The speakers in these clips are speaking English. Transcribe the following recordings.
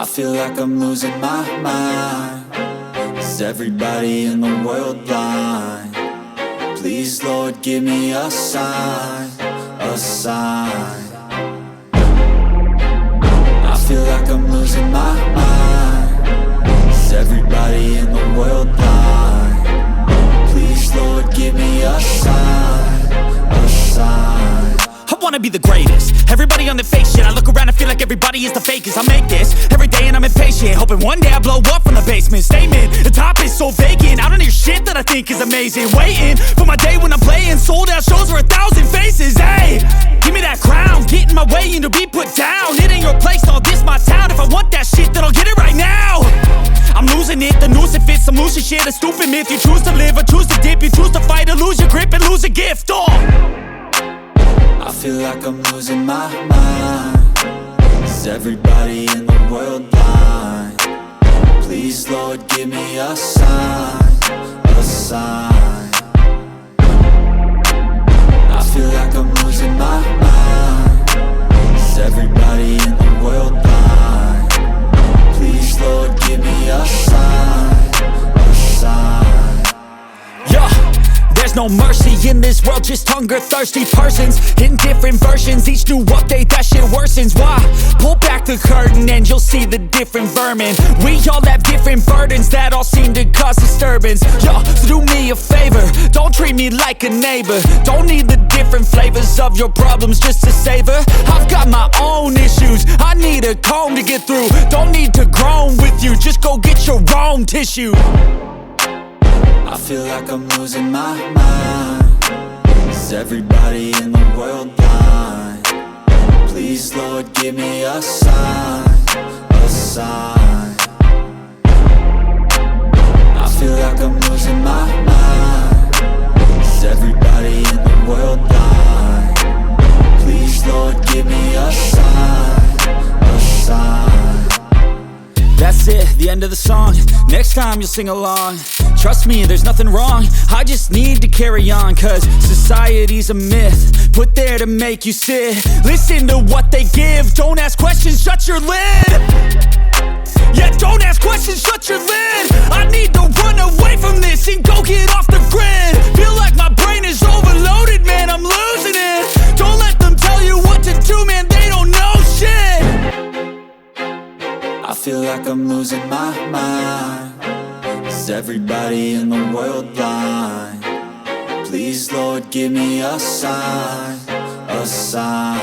I feel like I'm losing my mind. Is everybody in the world blind? Please, Lord, give me a sign, a sign. I feel like I'm losing my mind. Is everybody in the world blind? Please, Lord, give me a sign, a sign. I wanna be the greatest. Everybody on the fake shit. I look around and feel like everybody is the fakest. I make this every day and I'm impatient, hoping one day I blow up from the basement. Statement, the top is so vacant. I don't hear shit that I think is amazing. Waiting for my day when I'm playing sold out shows for 1,000 faces. Hey, give me that crown, get in my way and to be put down. It ain't your place, all this my town. If I want that shit, then I'll get it right now. I'm losing it, the noose it fits. I'm losing shit, a stupid myth. You choose to live or choose to dip. You choose to fight or lose your grip and lose a gift. I feel like I'm losing my mind. Is everybody in the world blind? Please, Lord, give me a sign, a sign. I feel like I'm losing my mind. Is everybody in the world blind? Please, Lord, give me a sign, a sign. Yeah. There's no mercy in this world, just hunger-thirsty persons in different versions. Each new update, that shit worsens. Why? Pull back the curtain and you'll see the different vermin. We all have different burdens that all seem to cause disturbance. Yo, so do me a favor, don't treat me like a neighbor. Don't need the different flavors of your problems just to savor. I've got my own issues, I need a comb to get through. Don't need to groan with you, just go get your own tissue. I feel like I'm losing my mind. Is everybody in the world blind? Please, Lord, give me a sign, a sign. I feel like I'm losing my mind. Is everybody in the world blind? Please, Lord, give me a sign, a sign. That's it, the end of the song. Next time you'll sing along. Trust me, there's nothing wrong. I just need to carry on, cause society's a myth put there to make you sit. Listen to what they give. Don't ask questions, shut your lid. Yeah, don't ask questions, shut your lid. I need to run away from this and go get off the grid. Feel like my brain is overloaded, man, I'm losing it. Don't let them tell you what to do, man, they don't know shit. I feel like I'm losing my mind. Is everybody in the world blind? Please, Lord, give me a sign, a sign.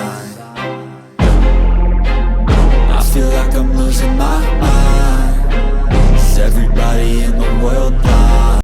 I feel like I'm losing my mind.